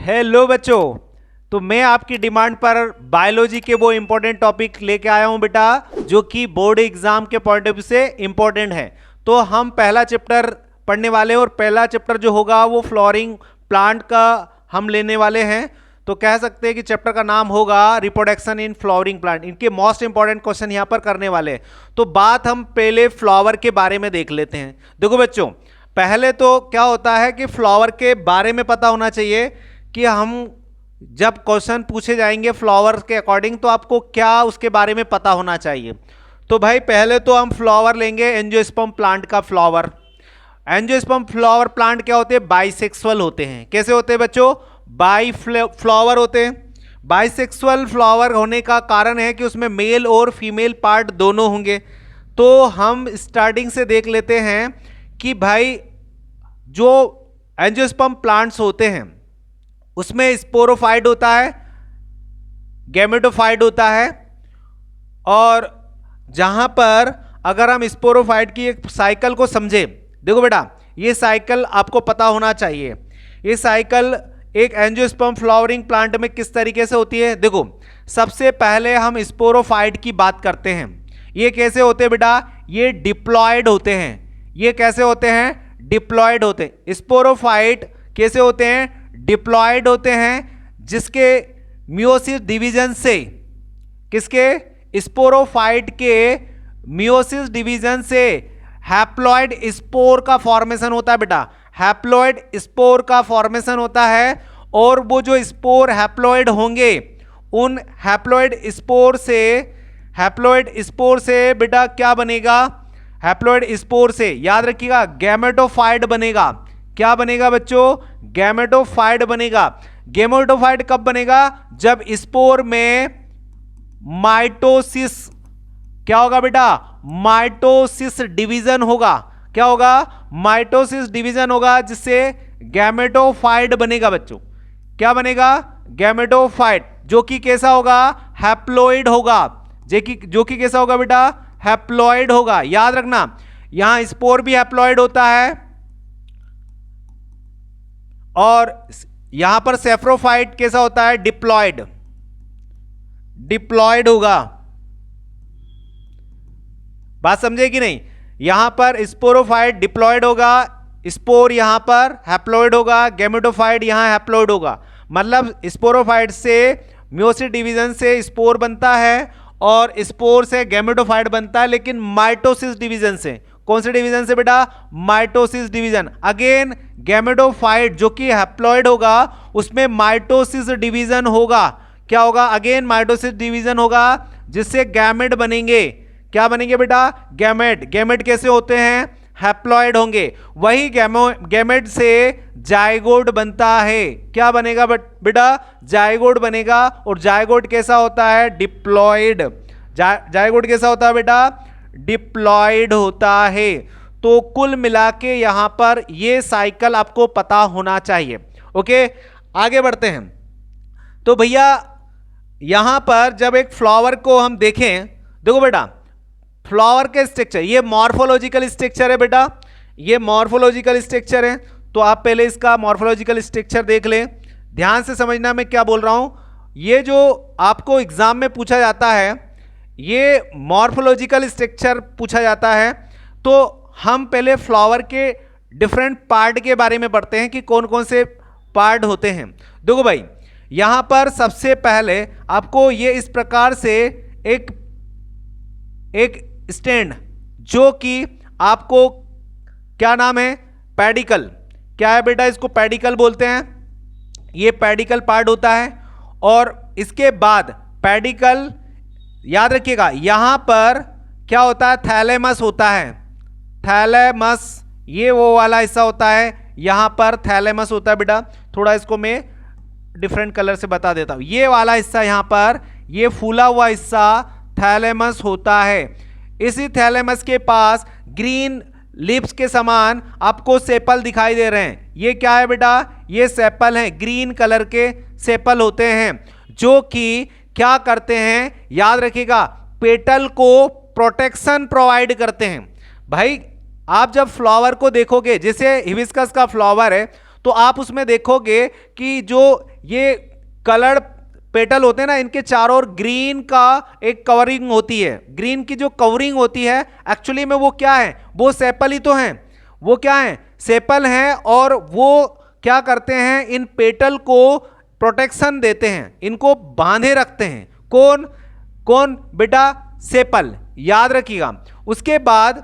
Hello बच्चों, तो मैं आपकी डिमांड पर बायोलॉजी के वो इंपॉर्टेंट टॉपिक लेके आया हूं बेटा, जो कि बोर्ड एग्जाम के पॉइंट ऑफ व्यू से इंपॉर्टेंट है। तो हम पहला चैप्टर पढ़ने वाले हैं और पहला चैप्टर जो होगा वो फ्लोरिंग प्लांट का हम लेने वाले हैं। तो कह सकते हैं कि चैप्टर का नाम होगा रिप्रोडक्शन इन फ्लावरिंग प्लांट। इनके मोस्ट इंपॉर्टेंट क्वेश्चन यहां पर करने वाले हैं। तो बात हम पहले फ्लावर के बारे में देख लेते हैं। देखो बच्चों, पहले तो क्या होता है कि फ्लावर के बारे में पता होना चाहिए कि हम जब क्वेश्चन पूछे जाएंगे फ्लावर के अकॉर्डिंग तो आपको क्या उसके बारे में पता होना चाहिए। तो भाई पहले तो हम फ्लावर लेंगे एंजियोस्पर्म प्लांट का फ्लावर। एंजियोस्पर्म फ्लावर प्लांट क्या होते हैं? बाइसेक्सुअल होते हैं। कैसे होते हैं बच्चों? बाई फ्लावर होते हैं। बाइसेक्सुअल फ्लावर होने का कारण है कि उसमें मेल और फीमेल पार्ट दोनों होंगे। तो हम स्टार्टिंग से देख लेते हैं कि भाई जो एंजियोस्पर्म प्लांट्स होते हैं उसमें स्पोरोफाइट होता है, गैमेटोफाइट होता है। और जहां पर अगर हम स्पोरोफाइट की एक साइकिल को समझे, देखो बेटा ये साइकिल आपको पता होना चाहिए। ये साइकिल एक एंजियोस्पर्म फ्लावरिंग प्लांट में किस तरीके से होती है। देखो सबसे पहले हम स्पोरोफाइट की बात करते हैं। ये कैसे होते हैं बेटा? ये डिप्लॉयड होते हैं। ये कैसे होते हैं? डिप्लॉयड होते हैं। स्पोरोफाइट कैसे होते हैं? डिप्लॉयड होते हैं, जिसके मियोसिस डिवीजन से, किसके? स्पोरोफाइट के मियोसिस डिवीजन से हैप्लॉयड स्पोर का फॉर्मेशन होता है बेटा। हैप्लॉयड स्पोर का फॉर्मेशन होता है और वो जो स्पोर हैप्लॉयड होंगे उन हैप्लॉयड स्पोर से बेटा क्या बनेगा? हैप्लॉयड स्पोर से याद रखिएगा गैमेटोफाइट बनेगा। क्या बनेगा बच्चों? गैमेटोफाइट बनेगा। गैमेटोफाइट कब बनेगा? जब स्पोर में माइटोसिस, क्या होगा बेटा? माइटोसिस डिवीजन होगा। क्या होगा? माइटोसिस डिवीजन होगा, जिससे गैमेटोफाइट बनेगा बच्चों। क्या बनेगा? गैमेटोफाइट, जो कि कैसा होगा? हैप्लॉइड होगा। जो कि कैसा होगा बेटा? हैप्लॉइड होगा। याद रखना यहां स्पोर भी हैप्लॉइड होता है और यहां पर सेफ्रोफाइट कैसा होता है? डिप्लॉयड होगा। बात समझे कि नहीं? यहां पर स्पोरोफाइट डिप्लॉयड होगा, स्पोर यहां पर हैप्लॉइड होगा, गैमेटोफाइट यहां हैप्लॉइड होगा। मतलब स्पोरोफाइट से मियोसिस डिवीजन से स्पोर बनता है और स्पोर से गैमेटोफाइट बनता है, लेकिन माइटोसिस डिवीजन से। कौन से डिवीजन से बेटा? Mitosis division. अगेन गैमेटोफाइट जो कि हैप्लॉइड होगा उसमें माइटोसिस डिवीजन होगा। क्या होगा? अगेन माइटोसिस डिवीजन होगा, जिससे गैमेट बनेंगे। क्या बनेंगे बेटा? गैमेट। गैमेट कैसे होते हैं? हैप्लॉइड होंगे। वही गैमेट से जायगोट बनता है। क्या बनेगा बेटा? जायगोट बनेगा। और जायगोट कैसा होता है? डिप्लॉयड। जायगोट कैसा होता है बेटा? डिप्लॉयड होता है। तो कुल मिला के यहां पर ये साइकिल आपको पता होना चाहिए। ओके, आगे बढ़ते हैं। तो भैया यहां पर जब एक फ्लावर को हम देखें, देखो बेटा फ्लावर के स्ट्रक्चर, ये मॉर्फोलॉजिकल स्ट्रक्चर है बेटा। ये मॉर्फोलॉजिकल स्ट्रक्चर है। तो आप पहले इसका मॉर्फोलॉजिकल स्ट्रक्चर देख लें। ध्यान से समझना मैं क्या बोल रहा हूं। ये जो आपको एग्जाम में पूछा जाता है, ये मॉर्फोलॉजिकल स्ट्रक्चर पूछा जाता है। तो हम पहले फ्लावर के डिफरेंट पार्ट के बारे में पढ़ते हैं कि कौन कौन से पार्ट होते हैं। देखो भाई यहां पर सबसे पहले आपको ये इस प्रकार से एक स्टैंड, जो कि आपको क्या नाम है? पेडिकल। क्या है बेटा? इसको पेडिकल बोलते हैं। ये पेडिकल पार्ट होता है। और इसके बाद पेडिकल, याद रखिएगा यहां पर क्या होता है? थैलेमस होता है। थैलेमस ये वो वाला हिस्सा होता है, यहां पर थैलेमस होता है बेटा। थोड़ा इसको मैं डिफरेंट कलर से बता देता हूं। ये वाला हिस्सा यहां पर, ये फूला हुआ हिस्सा थैलेमस होता है। इसी थैलेमस के पास ग्रीन लिप्स के समान आपको सेपल दिखाई दे रहे हैं। ये क्या है बेटा? ये सेपल हैं, ग्रीन कलर के सेपल होते हैं, जो कि क्या करते हैं? याद रखिएगा पेटल को प्रोटेक्शन प्रोवाइड करते हैं। भाई आप जब फ्लावर को देखोगे, जैसे हिबिस्कस का फ्लावर है, तो आप उसमें देखोगे कि जो ये कलर्ड पेटल होते हैं ना, इनके चारों ओर ग्रीन का एक कवरिंग होती है। ग्रीन की जो कवरिंग होती है एक्चुअली में वो क्या है, वो सेपल ही तो हैं, वो क्या है, सेपल हैं, और वो क्या करते हैं, इन पेटल को प्रोटेक्शन देते हैं, इनको बांधे रखते हैं। कौन कौन बेटा, सेपल, याद रखिएगा। उसके बाद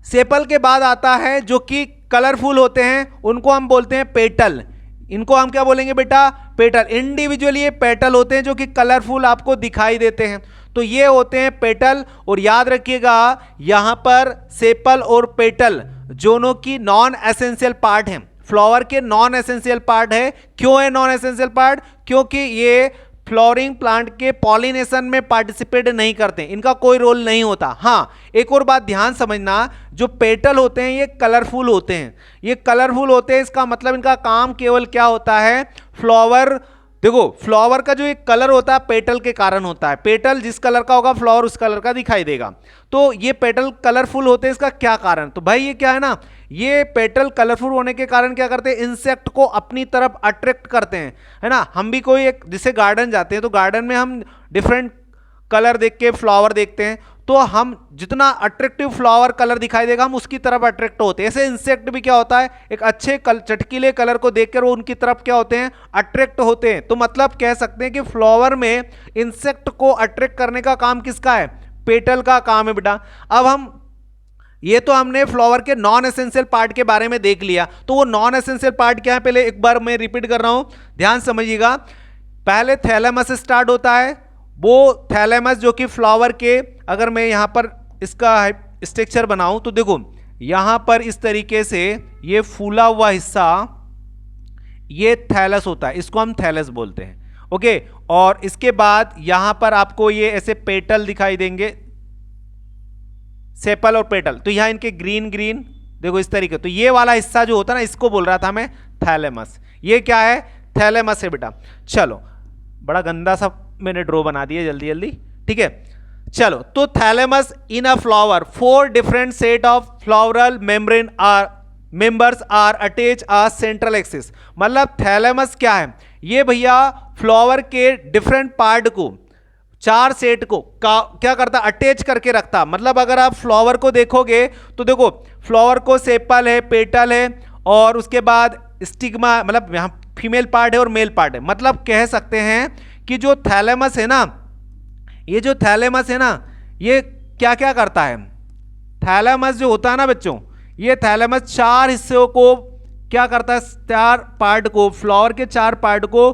सेपल के बाद आता है जो कि कलरफुल होते हैं, उनको हम बोलते हैं पेटल। इनको हम क्या बोलेंगे बेटा, पेटल। इंडिविजुअली ये पेटल होते हैं जो कि कलरफुल आपको दिखाई देते हैं, तो ये होते हैं पेटल। और याद रखिएगा यहां पर सेपल और पेटल दोनों की नॉन एसेंशियल पार्ट हैं, फ्लावर के नॉन एसेंशियल पार्ट है। क्यों है नॉन एसेंशियल पार्ट, क्योंकि ये फ्लावरिंग प्लांट के पॉलिनेशन में पार्टिसिपेट नहीं करते, इनका कोई रोल नहीं होता। हाँ, एक और बात ध्यान समझना, जो पेटल होते हैं ये कलरफुल होते हैं, ये कलरफुल होते हैं, इसका मतलब इनका काम केवल क्या होता है, फ्लावर, देखो फ्लावर का जो एक कलर होता है पेटल के कारण होता है, पेटल जिस कलर का होगा फ्लावर उस कलर का दिखाई देगा। तो ये पेटल कलरफुल होते हैं, इसका क्या कारण, तो भाई ये क्या है ना, ये पेटल कलरफुल होने के कारण क्या करते हैं, इंसेक्ट को अपनी तरफ अट्रैक्ट करते हैं, है ना। हम भी कोई एक जैसे गार्डन जाते हैं तो गार्डन में हम डिफरेंट कलर देख के फ्लावर देखते हैं, तो हम जितना अट्रैक्टिव फ्लावर कलर दिखाई देगा हम उसकी तरफ अट्रैक्ट होते हैं। ऐसे इंसेक्ट भी क्या होता है, एक अच्छे चटकीले कलर को देखकर वो उनकी तरफ क्या होते हैं, अट्रैक्ट होते हैं। तो मतलब कह सकते हैं कि फ्लावर में इंसेक्ट को अट्रैक्ट करने का काम किसका है, पेटल का काम है बेटा। अब हम ये तो हमने फ्लावर के नॉन एसेंशियल पार्ट के बारे में देख लिया, तो वो नॉन एसेंशियल पार्ट क्या है, पहले एक बार मैं रिपीट कर रहा हूं, ध्यान समझिएगा। पहले थैलेमस स्टार्ट होता है, वो थैलेमस जो कि फ्लावर के, अगर मैं यहां पर इसका स्ट्रक्चर बनाऊं तो देखो यहां पर इस तरीके से ये फूला हुआ हिस्सा ये थैलस होता है, इसको हम थैलस बोलते हैं, ओके। और इसके बाद यहां पर आपको ये ऐसे पेटल दिखाई देंगे, सेपल और पेटल, तो यहां इनके ग्रीन ग्रीन देखो इस तरीके, तो ये वाला हिस्सा जो होता है ना, इसको बोल रहा था मैं थैलेमस। ये क्या है, थैलेमस है बेटा। चलो, बड़ा गंदा सा मैंने ड्रॉ बना दिया जल्दी जल्दी, ठीक है। चलो, तो thalamus in a flower, 4 different set of floral membrane are members are attach a central axis. मतलब थैलेमस क्या है, ये भैया फ्लावर के डिफरेंट पार्ट को, 4 सेट को क्या करता, अटैच करके रखता। मतलब अगर आप फ्लावर को देखोगे तो देखो फ्लावर को सेपल है, पेटल है, और उसके बाद स्टिग्मा, मतलब यहां फीमेल पार्ट है और मेल पार्ट है। मतलब कह सकते हैं कि जो थैलेमस है ना, ये जो थैलेमस है ना, ये क्या क्या करता है, थैलेमस जो होता है ना बच्चों, ये थैलेमस 4 हिस्सों को क्या करता है, 4 पार्ट को, फ्लावर के 4 पार्ट को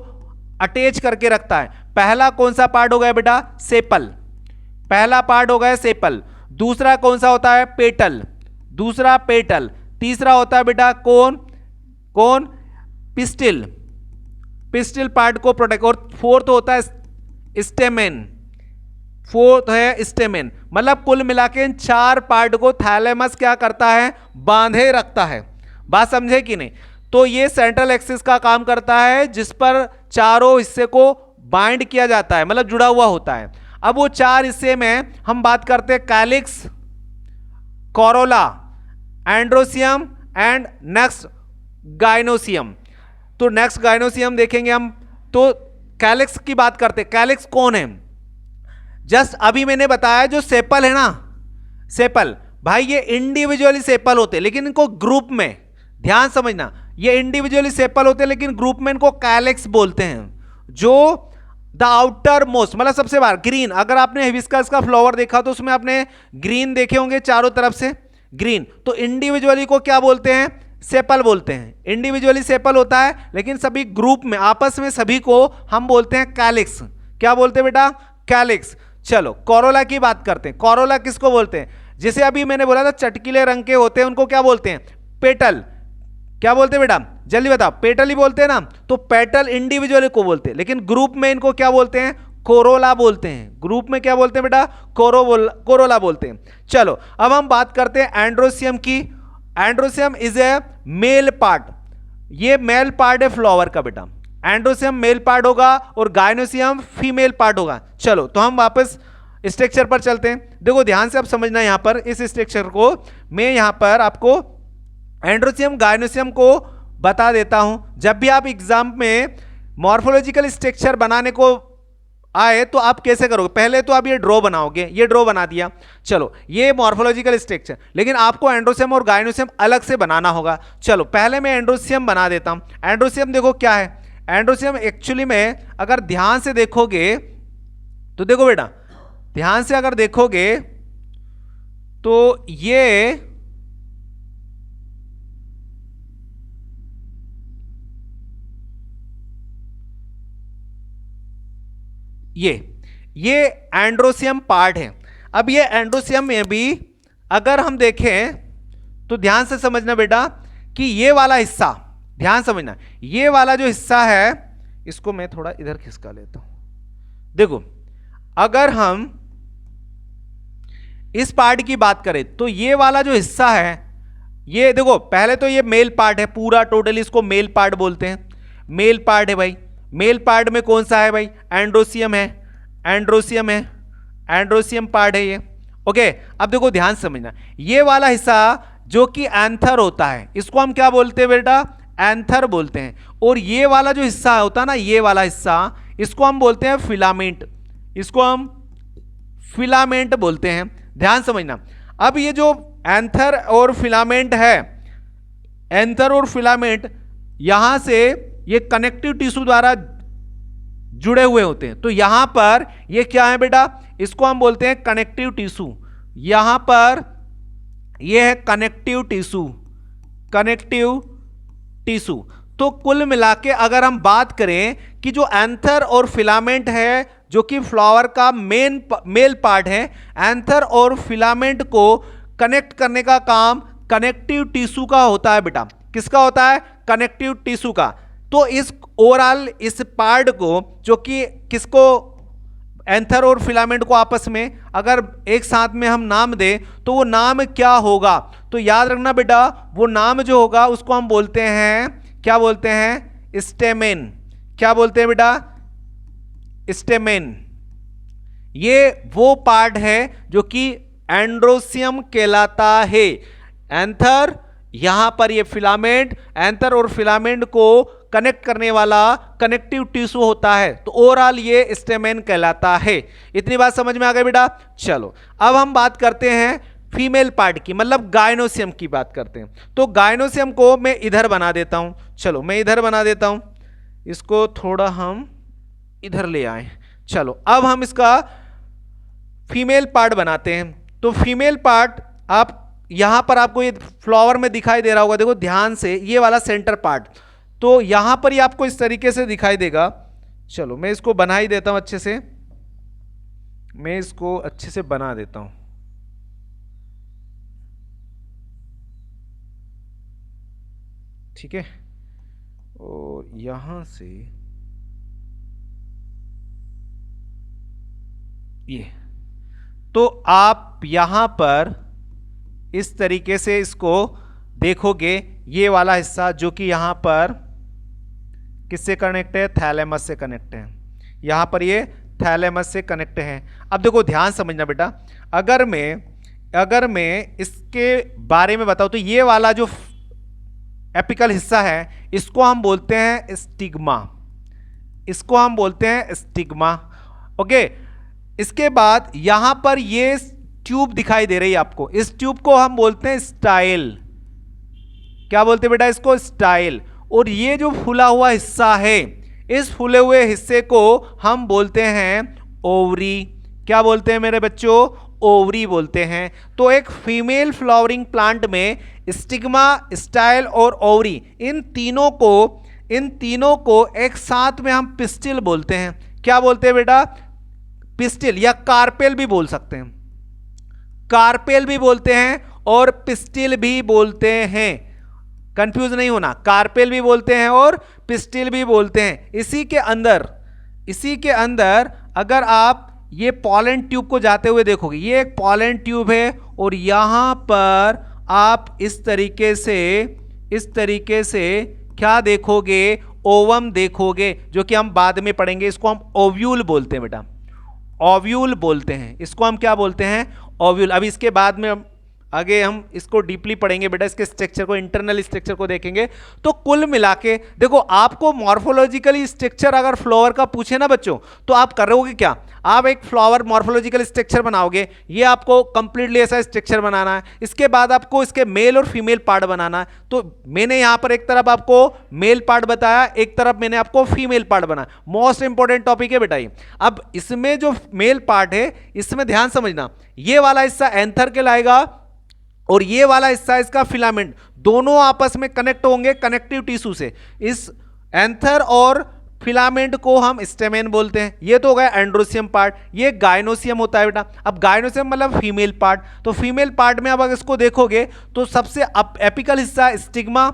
अटैच करके रखता है। पहला कौन सा पार्ट हो गया बेटा, सेपल, पहला पार्ट हो गया सेपल। दूसरा कौन सा होता है, पेटल, दूसरा पेटल। तीसरा होता है बेटा कौन कौन, पिस्टिल, पिस्टिल पार्ट को प्रोटेक्ट। और फोर्थ होता है स्टेमेन, फोर्थ है स्टेमेन। मतलब कुल मिला के इन 4 पार्ट को थैलेमस क्या करता है, बांधे रखता है। बात समझे कि नहीं। तो ये सेंट्रल एक्सिस का काम करता है, जिस पर चारों हिस्से को बाइंड किया जाता है, मतलब जुड़ा हुआ होता है। अब वो 4 हिस्से में हम बात करते हैं calyx, Corolla, androecium and next gynoecium. तो नेक्स्ट गाइनोसियम देखेंगे हम। तो कैलिक्स की बात करते हैं। कैलिक्स कौन है, जस्ट अभी मैंने बताया जो सेपल है ना, सेपल भाई ये इंडिविजुअली सेपल होते हैं, लेकिन इनको ग्रुप में, ध्यान समझना, ये इंडिविजुअली सेपल होते हैं लेकिन ग्रुप में इनको कैलिक्स बोलते हैं। जो द आउटर मोस्ट, मतलब सबसे बाहर ग्रीन, अगर आपने हिबिस्कस का फ्लावर देखा तो उसमें आपने ग्रीन देखे होंगे चारों तरफ से ग्रीन, तो इंडिविजुअली को क्या बोलते हैं, सेपल बोलते हैं। इंडिविजुअली सेपल होता है लेकिन सभी ग्रुप में आपस में सभी को हम बोलते हैं कैलिक्स। क्या बोलते हैं बेटा, कैलिक्स। चलो कोरोला की बात करते हैं। कोरोला किसको बोलते हैं, जैसे अभी मैंने बोला था चटकीले रंग के होते हैं, उनको क्या बोलते हैं, पेटल। क्या बोलते हैं बेटा, जल्दी बताओ, पेटल ही बोलते हैं ना। तो पेटल इंडिविजुअली को बोलते हैं, लेकिन ग्रुप में इनको क्या बोलते हैं, कोरोला बोलते हैं। ग्रुप में क्या बोलते हैं बेटा, कोरोला बोलते हैं। चलो अब हम बात करते हैं एंड्रोसियम की। Androecium is a male part, ये मेल पार्ट है फ्लावर का बेटा। एंड्रोसियम मेल पार्ट होगा और गाइनोसियम फीमेल पार्ट होगा। चलो तो हम वापस स्ट्रक्चर पर चलते हैं। देखो ध्यान से आप समझना, यहां पर इस स्ट्रक्चर को मैं यहां पर आपको एंड्रोसियम गाइनोसियम को बता देता हूं। जब भी आप एग्जाम में मॉर्फोलॉजिकल स्ट्रक्चर बनाने को आए तो आप कैसे करोगे, पहले तो आप ये ड्रॉ बनाओगे, ये ड्रॉ बना दिया, चलो ये मॉर्फोलॉजिकल स्ट्रक्चर, लेकिन आपको एंड्रोसियम और गायनोसियम अलग से बनाना होगा। चलो पहले मैं एंड्रोसियम बना देता हूं। एंड्रोसियम देखो क्या है, एंड्रोसियम एक्चुअली में अगर ध्यान से देखोगे तो देखो बेटा, ध्यान से अगर देखोगे तो ये एंड्रोसियम पार्ट है। अब ये एंड्रोसियम में भी अगर हम देखें तो ध्यान से समझना बेटा कि ये वाला हिस्सा, ध्यान समझना, ये वाला जो हिस्सा है इसको मैं थोड़ा इधर खिसका लेता हूं। देखो अगर हम इस पार्ट की बात करें तो ये वाला जो हिस्सा है, ये देखो पहले तो ये मेल पार्ट है पूरा, टोटली इसको मेल पार्ट बोलते हैं, मेल पार्ट है भाई। मेल पार्ट में कौन सा है भाई, एंड्रोसियम है, एंड्रोसियम है, एंड्रोसियम पार्ट है ये। ओके, अब देखो ध्यान से समझना, ये वाला हिस्सा जो कि एंथर होता है इसको हम क्या बोलते हैं बेटा, एंथर बोलते हैं। और ये वाला जो हिस्सा होता है ना, ये वाला हिस्सा, इसको हम बोलते हैं फिलामेंट, इसको हम फिलामेंट बोलते हैं। ध्यान समझना, अब ये जो एंथर और फिलामेंट है, एंथर और फिलामेंट यहां से ये कनेक्टिव टिश्यू द्वारा जुड़े हुए होते हैं। तो यहां पर ये क्या है बेटा, इसको हम बोलते हैं कनेक्टिव टिश्यू। यहां पर ये है कनेक्टिव टिश्यू, कनेक्टिव टिश्यू। तो कुल मिला के अगर हम बात करें कि जो एंथर और फिलामेंट है जो कि फ्लावर का मेल पार्ट है, एंथर और फिलामेंट को कनेक्ट करने का काम कनेक्टिव टिश्यू का होता है बेटा। किसका होता है, कनेक्टिव टिश्यू का। तो इस ओवरऑल इस पार्ट को जो कि किसको, एंथर और फिलामेंट को आपस में अगर एक साथ में हम नाम दें तो वो नाम क्या होगा, तो याद रखना बेटा वो नाम जो होगा उसको हम बोलते हैं, क्या बोलते हैं, स्टेमेन। क्या बोलते हैं बेटा, स्टेमेन। ये वो पार्ट है जो कि एंड्रोसियम कहलाता है। एंथर, यहां पर ये फिलामेंट, एंथर और फिलामेंट को कनेक्ट करने वाला कनेक्टिव टिश्यू होता है। तो ओवरऑल ये स्टेमेन कहलाता है। इतनी बात समझ में आ गई बेटा। चलो अब हम बात करते हैं फीमेल पार्ट की, मतलब गायनोसियम की बात करते हैं। तो गायनोसियम को मैं इधर बना देता हूं, चलो मैं इधर बना देता हूं, इसको थोड़ा हम इधर ले आए। चलो अब हम इसका फीमेल पार्ट बनाते हैं। तो फीमेल पार्ट आप यहां पर आपको ये फ्लावर में दिखाई दे रहा होगा, देखो ध्यान से, ये वाला सेंटर पार्ट, तो यहां पर ही आपको इस तरीके से दिखाई देगा। चलो मैं इसको बना ही देता हूं अच्छे से, मैं इसको अच्छे से बना देता हूं। ठीक है, और यहां से ये, तो आप यहां पर इस तरीके से इसको देखोगे, ये वाला हिस्सा जो कि यहां पर किससे कनेक्ट है, थैलेमस से कनेक्ट है। यहां पर ये थैलेमस से कनेक्ट है। अब देखो ध्यान समझना बेटा, अगर मैं इसके बारे में बताऊं तो ये वाला जो एपिकल हिस्सा है इसको हम बोलते हैं स्टिग्मा, इसको हम बोलते हैं स्टिग्मा। ओके, इसके बाद यहां पर ये ट्यूब दिखाई दे रही है आपको, इस ट्यूब को हम बोलते हैं स्टाइल। क्या बोलते हैं बेटा, इसको स्टाइल। और ये जो फूला हुआ हिस्सा है, इस फूले हुए हिस्से को हम बोलते हैं ओवरी। क्या बोलते हैं मेरे बच्चों, ओवरी बोलते हैं। तो एक फीमेल फ्लावरिंग प्लांट में स्टिग्मा, स्टाइल और ओवरी, इन तीनों को एक साथ में हम पिस्टिल बोलते हैं। क्या बोलते हैं बेटा, पिस्टिल, या कार्पेल भी बोल सकते हैं, कार्पेल भी बोलते हैं और पिस्टिल भी बोलते हैं। कंफ्यूज नहीं होना, कार्पेल भी बोलते हैं और पिस्टिल भी बोलते हैं। इसी के अंदर अगर आप ये पॉलन ट्यूब को जाते हुए देखोगे, ये एक पॉलन ट्यूब है और यहां पर आप इस तरीके से क्या देखोगे, ओवम देखोगे, जो कि हम बाद में पढ़ेंगे। इसको हम ओव्यूल बोलते हैं बेटा, ओव्यूल बोलते हैं, इसको हम क्या बोलते हैं, ओव्यूल। अब इसके बाद में आगे हम इसको डीपली पढ़ेंगे बेटा, इसके स्ट्रक्चर को, इंटरनल स्ट्रक्चर को देखेंगे। तो कुल मिला के देखो, आपको मॉर्फोलॉजिकली स्ट्रक्चर अगर फ्लावर का पूछे ना बच्चों, तो आप करोगे क्या, आप एक फ्लावर मॉर्फोलॉजिकल स्ट्रक्चर बनाओगे। ये आपको कंप्लीटली ऐसा स्ट्रक्चर बनाना है। इसके बाद आपको इसके मेल और फीमेल पार्ट बनाना है। तो मैंने यहां पर एक तरफ आपको मेल पार्ट बताया, एक तरफ मैंने आपको फीमेल पार्ट बनाया। मोस्ट इंपॉर्टेंट टॉपिक है बेटा ये। अब इसमें जो मेल पार्ट है, इसमें ध्यान समझना, ये वाला हिस्सा एंथर कहलाएगा और ये वाला हिस्सा इसका फिलामेंट, दोनों आपस में कनेक्ट होंगे कनेक्टिव टिश्यू से। इस एंथर और फिलामेंट को हम स्टेमेन बोलते हैं। ये तो हो गया एंड्रोसियम पार्ट। ये गाइनोसियम होता है बेटा। अब गाइनोसियम मतलब फीमेल पार्ट। तो फीमेल पार्ट में अब अगर इसको देखोगे तो सबसे एपिकल हिस्सा स्टिग्मा,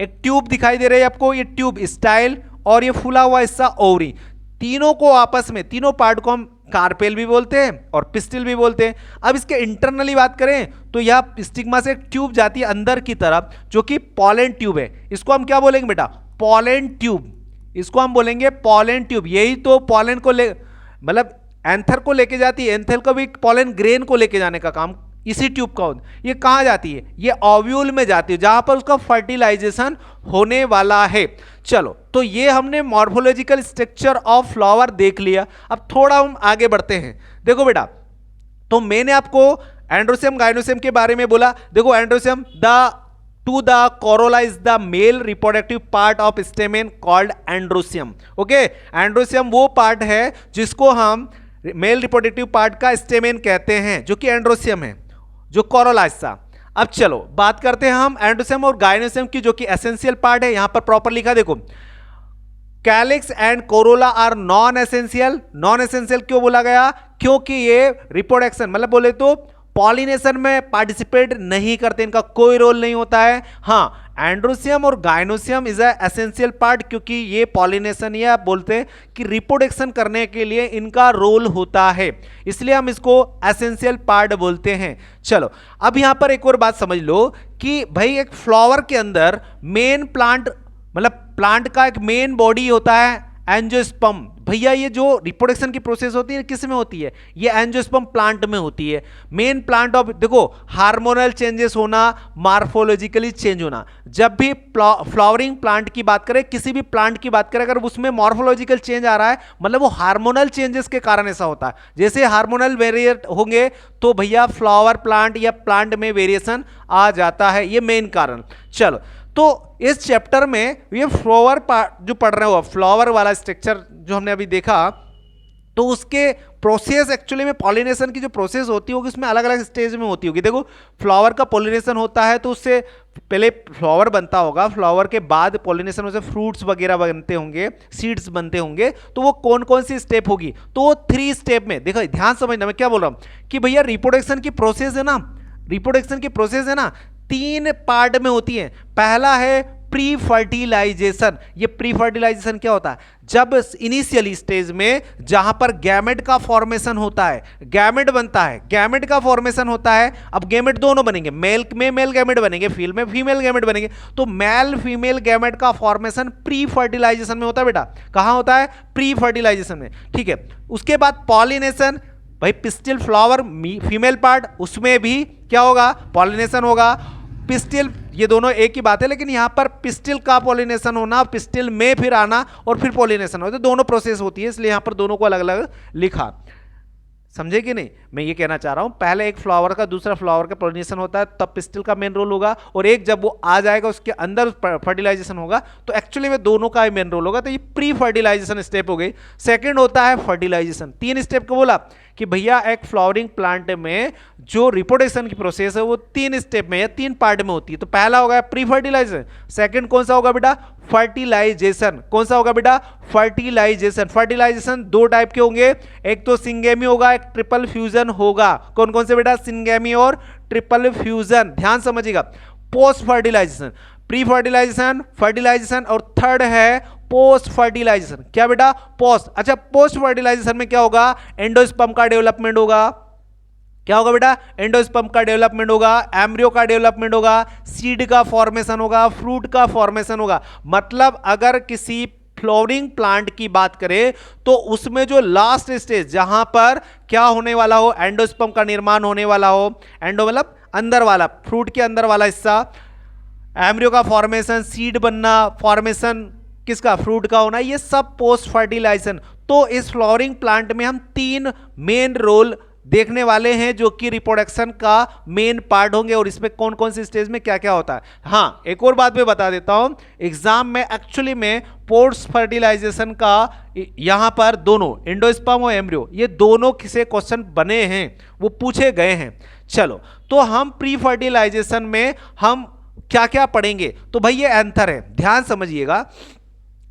एक ट्यूब दिखाई दे रही है आपको, ये ट्यूब स्टाइल, और ये फूला हुआ हिस्सा ओवरी। तीनों को आपस में, तीनों पार्ट को हम कार्पेल भी बोलते हैं और पिस्टिल भी बोलते हैं। अब इसके इंटरनली बात करें तो यह स्टिग्मा से एक ट्यूब जाती है अंदर की तरफ, जो कि पॉलन ट्यूब है। इसको हम क्या बोलेंगे बेटा, पॉलन ट्यूब। इसको हम बोलेंगे पॉलन ट्यूब। यही तो पॉलन को ले, मतलब एंथर को लेके जाती है, एंथर को भी पॉलन ग्रेन को लेके जाने का काम इसी ट्यूब का होता है। ये कहाँ जाती है, ये ओव्यूल में जाती है, जहां पर उसका फर्टिलाइजेशन होने वाला है। चलो, तो ये हमने मॉर्फोलॉजिकल स्ट्रक्चर ऑफ फ्लावर देख लिया। अब थोड़ा हम आगे बढ़ते हैं। देखो बेटा, तो मैंने आपको एंड्रोसियम गाइनोसियम के बारे में बोला। देखो androecium, to the corolla is the male reproductive part of stamen called androsium. Okay, androecium वो पार्ट है जिसको हम मेल रिप्रोडक्टिव पार्ट का स्टेमेन कहते हैं, जो कि एंड्रोसियम है, जो कोरोला हिस्सा। अब चलो बात करते हैं हम एंड्रोसियम और गाइनोसियम की, जो कि एसेंशियल पार्ट है। यहां पर प्रॉपर लिखा देखो, calyx and corolla are non essential. Non essential क्यों बोला गया, क्योंकि ये रिप्रोडक्शन मतलब बोले तो पॉलिनेशन में पार्टिसिपेट नहीं करते, इनका कोई रोल नहीं होता है। हाँ, एंड्रोसियम और गाइनोसियम इज एसेंशियल पार्ट, क्योंकि ये पॉलिनेशन या बोलते हैं कि रिप्रोडक्शन करने के लिए इनका रोल होता है, इसलिए हम इसको एसेंशियल पार्ट बोलते हैं। चलो, अब यहां पर एक और बात समझ लो कि भाई एक फ्लावर के अंदर मेन प्लांट, मतलब प्लांट का एक मेन बॉडी होता है एंजियोस्पर्म। भैया ये जो रिप्रोडक्शन की प्रोसेस होती है किस में होती है, ये एंजियोस्पर्म प्लांट में होती है। मेन प्लांट ऑफ, देखो हार्मोनल चेंजेस होना, मार्फोलॉजिकली चेंज होना। जब भी फ्लावरिंग प्लांट की बात करें, किसी भी प्लांट की बात करें, अगर उसमें मॉर्फोलॉजिकल चेंज आ रहा है, मतलब वो हार्मोनल चेंजेस के कारण ऐसा होता है। जैसे हार्मोनल वेरिएट होंगे तो भैया फ्लावर प्लांट या प्लांट में वेरिएशन आ जाता है, ये मेन कारण। चलो, तो इस चैप्टर में ये फ्लावर पार्ट जो पढ़ रहे हो, फ्लावर वाला स्ट्रक्चर जो हमने अभी देखा, तो उसके प्रोसेस एक्चुअली में पॉलिनेशन की जो प्रोसेस होती होगी उसमें अलग अलग स्टेज में होती होगी। देखो, फ्लावर का पॉलिनेशन होता है तो उससे पहले फ्लावर बनता होगा, फ्लावर के बाद पॉलिनेशन से फ्रूट्स वगैरह बनते होंगे, सीड्स बनते होंगे। तो वो कौन कौन सी स्टेप होगी, तो वो 3 स्टेप में, देखो ध्यान समझना मैं क्या बोल रहा हूं कि भैया रिप्रोडक्शन की प्रोसेस है ना, रिप्रोडक्शन की प्रोसेस है ना, 3 पार्ट में होती है। पहला है प्री फर्टिलाइजेशन। ये प्री फर्टिलाइजेशन क्या होता है, जब इनिशियली स्टेज में जहां पर गैमेट का फॉर्मेशन होता है, गैमेट बनता है, गैमेट का फॉर्मेशन होता है। अब गैमेट दोनों बनेंगे, मेल में मेल गैमेट बनेंगे, फीमेल में फीमेल गैमेट बनेंगे। तो मेल फीमेल गैमेट का फॉर्मेशन प्री फर्टिलाइजेशन में होता है बेटा। कहां होता है, प्री फर्टिलाइजेशन में, ठीक है। उसके बाद पॉलिनेशन, भाई पिस्टिल फ्लावर फीमेल पार्ट, उसमें भी क्या होगा, पॉलिनेशन होगा। पिस्टिल, ये दोनों एक ही बात है, लेकिन यहां पर पिस्टिल का पॉलिनेशन होना, पिस्टिल में फिर आना और फिर पॉलिनेशन होता है, दोनों प्रोसेस होती है, इसलिए यहां पर दोनों को अलग अलग लिखा। समझे कि नहीं, मैं ये कहना चाह रहा हूं, पहले एक फ्लावर का दूसरा फ्लावर का पॉलिनेशन होता है, तब पिस्टिल का मेन रोल होगा, और एक जब वो आ जाएगा उसके अंदर फर्टिलाइजेशन होगा, तो एक्चुअली में दोनों का ही मेन रोल होगा। तो ये प्री फर्टिलाइजेशन स्टेप हो गई। सेकंड होता है फर्टिलाइजेशन। 3 स्टेप को बोला कि भैया एक फ्लावरिंग प्लांट में जो रिप्रोडक्शन की प्रोसेस है वो 3 स्टेप में या 3 पार्ट में होती है। तो पहला होगा प्री फर्टिलाइजेशन, सेकंड कौन सा होगा बेटा, फर्टिलाइजेशन। कौन सा होगा बेटा, फर्टिलाइजेशन। फर्टिलाइजेशन 2 टाइप के होंगे, एक तो सिंगेमी होगा, एक ट्रिपल फ्यूजन होगा। कौन कौन से बेटा, सिंगेमी और ट्रिपल फ्यूजन। ध्यान समझिएगा। Post fertilisation, pre fertilisation, fertilisation, और थर्ड है पोस्ट फर्टिलाइजेशन। क्या बेटा, पोस्ट। अच्छा, पोस्ट फर्टिलाइजेशन में क्या होगा, एंडोस्पर्म का डेवलपमेंट होगा। क्या होगा बेटा, एंडोस्पर्म का डेवलपमेंट होगा, एम्ब्रियो का डेवलपमेंट होगा, सीड का फॉर्मेशन होगा, फ्रूट का फॉर्मेशन होगा। मतलब अगर किसी फ्लावरिंग प्लांट की बात करें तो उसमें जो लास्ट स्टेज जहां पर क्या होने वाला हो, एंडोस्पर्म का निर्माण होने वाला हो, एंडो मतलब अंदर वाला, फ्रूट के अंदर वाला हिस्सा, एम्ब्रियो का फॉर्मेशन, सीड बनना, फॉर्मेशन किसका, फ्रूट का होना, ये सब पोस्ट फर्टिलाइजेशन। तो इस फ्लावरिंग प्लांट में हम 3 मेन रोल देखने वाले हैं जो कि रिप्रोडक्शन का मेन पार्ट होंगे, और इसमें कौन कौन सी स्टेज में क्या क्या होता है। हाँ, एक और बात मैं बता देता हूं, एग्जाम में एक्चुअली में पोस्ट फर्टिलाइजेशन का यहां पर दोनों एंडोस्पर्म और एम्ब्रियो, ये दोनों से क्वेश्चन बने हैं, वो पूछे गए हैं। चलो, तो हम प्री फर्टिलाइजेशन में हम क्या क्या पढ़ेंगे। तो भाई ये एंथर है, ध्यान समझिएगा।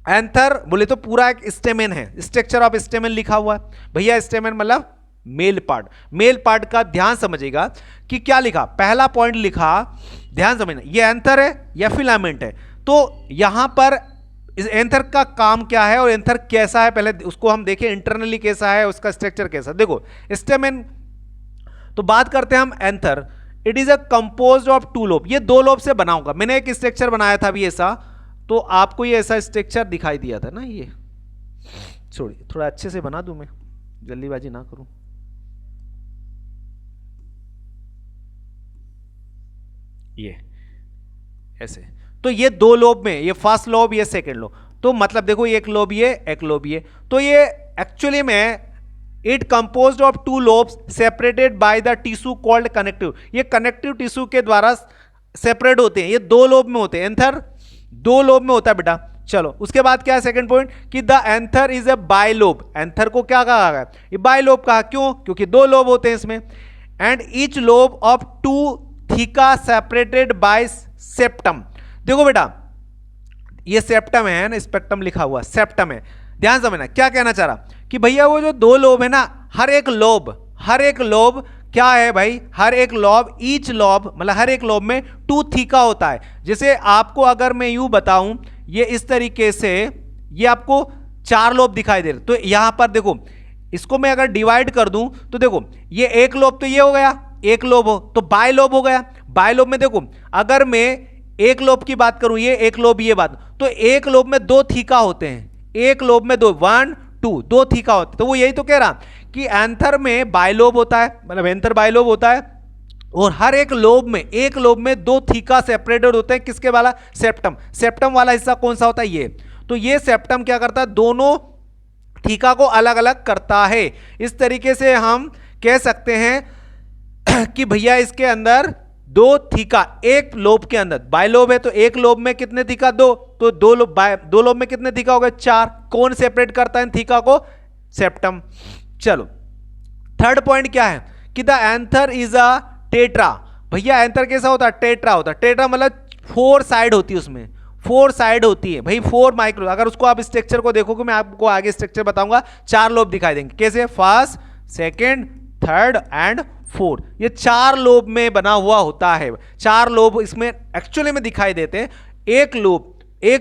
एंथर बोले तो पूरा एक स्टेमेन है, स्ट्रक्चर ऑफ स्टेमेन लिखा हुआ है भैया। स्टेमेन मतलब मेल पार्ट, मेल पार्ट का ध्यान समझिएगा कि क्या लिखा। पहला पॉइंट लिखा, ध्यान समझना, ये एंथर है या फिलामेंट है। तो यहां पर इस एंथर का काम क्या है और एंथर कैसा है, पहले उसको हम देखें, इंटरनली कैसा है, उसका स्ट्रक्चर कैसा। देखो स्टेमेन, तो बात करते हैं हम anther. It is a composed of 2 lobe, ये 2 लोब से बना होगा। मैंने एक स्ट्रक्चर बनाया था अभी ऐसा, तो आपको ये ऐसा स्ट्रक्चर दिखाई दिया था ना। ये छोड़िए, थोड़ा अच्छे से बना दूं, मैं जल्दीबाजी ना करूं। ये ऐसे, तो ये 2 लोब में, ये फर्स्ट लोब, ये सेकंड लोब। तो मतलब देखो, एक लोब ये, एक लोब ये। तो ये एक्चुअली में it composed of 2 lobes separated by the tissue called connective. ये कनेक्टिव टिश्यू के द्वारा सेपरेट होते हैं, ये 2 लोब में होते हैं। एंथर 2 लोब में होता है बेटा। चलो, उसके बाद क्या है सेकंड पॉइंट कि the anther is a bilobed. Anther को क्या कहा गया, ये बायलोब कहा, क्यों, क्योंकि 2 लोब होते हैं इसमें। And each lobe of 2 theca separated by septum. देखो बेटा, ये सेप्टम है ना, स्पेक्टम लिखा हुआ सेप्टम है। ध्यान समझना, क्या कहना चाह रहा कि भैया वो जो 2 लोब है ना, हर एक लोब क्या है भाई, हर एक लोब, ईच लोब मतलब हर एक लोब में 2 थीका होता है। जैसे आपको अगर मैं यूं बताऊं, ये इस तरीके से, ये आपको 4 लोब दिखाई दे रहे। तो यहां पर देखो, इसको मैं अगर डिवाइड कर दूं तो देखो, ये एक लोब तो ये हो गया, एक लोब हो तो बाय लोब हो गया। बाय लोब में देखो, अगर मैं एक लोब की बात करूं, ये एक लोब, ये बात, तो एक लोब में 2 थीका होते हैं। एक लोब में 2, 1 2 2 थीका होते हैं। तो वो यही तो कह रहा कि एंथर में बायलोब होता है, मतलब एंथर बायलोब होता है, और हर एक लोब में 2 थीका सेपरेटेड होते हैं। किसके वाला, सेप्टम। सेप्टम वाला हिस्सा कौन सा होता है, ये। तो ये सेप्टम क्या करता है, दोनों थीका को अलग अलग करता है। इस तरीके से हम कह सकते हैं कि भैया इसके अंदर 2 थीका, एक लोब के अंदर, बायलोब है तो एक लोब में कितने थीका, 2, तो 2 लोब में कितने थीका हो गए, 4। कौन सेपरेट करता है थीका को, सेप्टम। चलो, थर्ड पॉइंट क्या है कि the anther is a tetra. भैया एंथर कैसा होता है, टेट्रा होता है। टेट्रा मतलब 4 साइड होती है, उसमें 4 साइड होती है भाई, 4 माइक्रो। अगर उसको आप स्ट्रक्चर को देखोगे, मैं आपको आगे स्ट्रक्चर बताऊंगा, 4 लोब दिखाई देंगे। कैसे, फर्स्ट, सेकेंड, थर्ड एंड 4, ये 4 लोब में बना हुआ होता है। 4 लोब इसमें एक्चुअली में दिखाई देते हैं। एक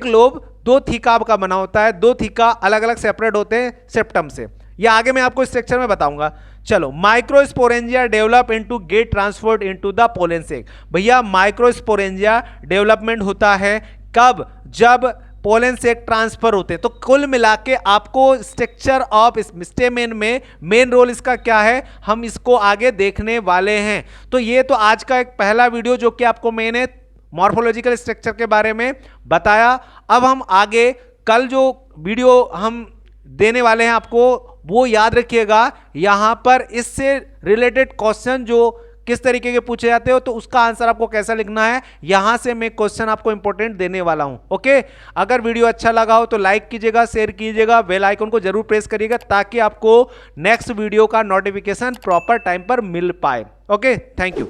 लोब 2 थीका का बना होता है, 2 थीका अलग अलग सेपरेट होते हैं सेप्टम से। ये आगे मैं आपको स्ट्रक्चर में बताऊंगा। चलो, microsporangia develop into get transferred into the pollen sac. भैया माइक्रोस्पोरेंजिया डेवलपमेंट होता है कब, जब पोलन सेक ट्रांसफर होते हैं। तो कुल मिला के आपको स्ट्रक्चर ऑफ स्टेमेन में मेन रोल इसका क्या है, हम इसको आगे देखने वाले हैं। तो ये तो आज का एक पहला वीडियो जो कि आपको मैंने मॉर्फोलॉजिकल स्ट्रक्चर के बारे में बताया। अब हम आगे कल जो वीडियो हम देने वाले हैं आपको, वो याद रखिएगा। यहां पर इससे रिलेटेड क्वेश्चन जो किस तरीके के पूछे जाते हो, तो उसका आंसर आपको कैसा लिखना है, यहां से मैं क्वेश्चन आपको इंपॉर्टेंट देने वाला हूं। ओके, अगर वीडियो अच्छा लगा हो तो लाइक कीजिएगा, शेयर कीजिएगा, बेल आइकन को जरूर प्रेस करिएगा ताकि आपको नेक्स्ट वीडियो का नोटिफिकेशन प्रॉपर टाइम पर मिल पाए। Okay, thank you.